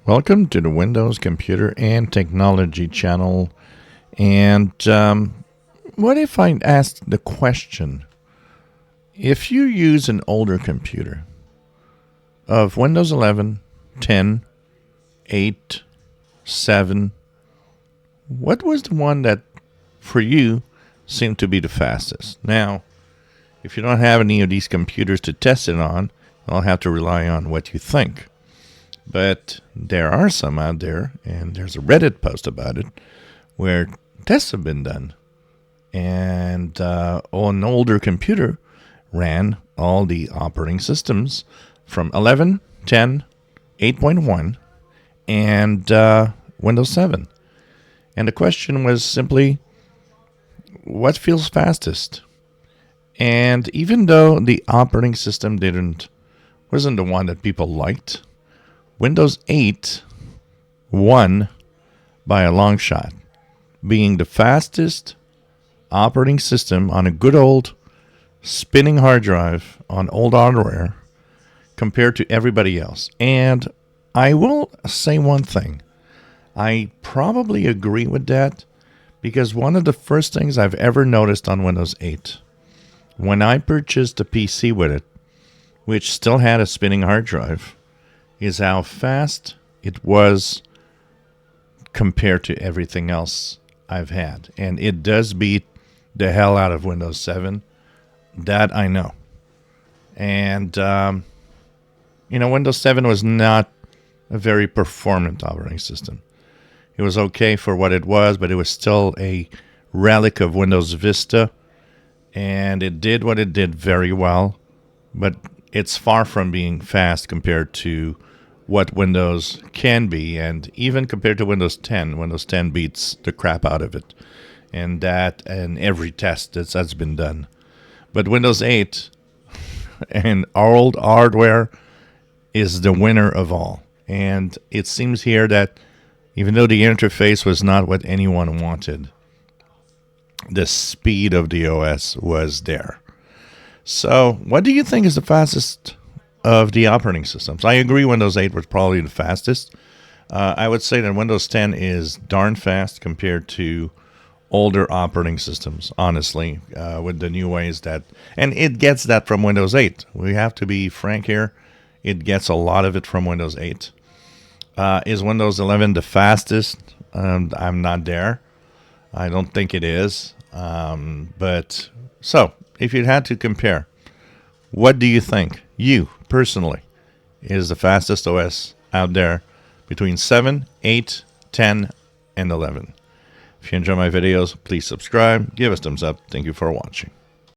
Welcome to the Windows Computer and Technology channel. And what if I asked the question, if you use an older computer of Windows 11, 10, 8, 7, what was the one that for you seemed to be the fastest? Now, if you don't have any of these computers to test it on, I'll have to rely on what you think. But there are some out there, and there's a Reddit post about it, where tests have been done. And an older computer ran all the operating systems from 11, 10, 8.1, and Windows 7. And the question was simply, what feels fastest? And even though the operating system wasn't the one that people liked, Windows 8 won by a long shot, being the fastest operating system on a good old spinning hard drive on old hardware compared to everybody else. And I will say one thing. I probably agree with that because one of the first things I've ever noticed on Windows 8, when I purchased a PC with it, which still had a spinning hard drive, is how fast it was compared to everything else I've had. And it does beat the hell out of Windows 7. That I know. And, Windows 7 was not a very performant operating system. It was okay for what it was, but it was still a relic of Windows Vista. And it did what it did very well. But it's far from being fast compared to what Windows can be, and even compared to Windows 10, Windows 10 beats the crap out of it, and every test that's been done. But Windows 8 and old hardware is the winner of all, and it seems here that even though the interface was not what anyone wanted, the speed of the OS was there. So, what do you think is the fastest of the operating systems? I agree Windows 8 was probably the fastest. I would say that Windows 10 is darn fast compared to older operating systems, honestly, with the new ways and it gets that from Windows 8. We have to be frank here. It gets a lot of it from Windows 8. Is Windows 11 the fastest? I'm not there. I don't think it is. So, if you had to compare, what do you think, you personally, is the fastest OS out there between 7, 8, 10, and 11? If you enjoy my videos, please subscribe, give us a thumbs up. Thank you for watching.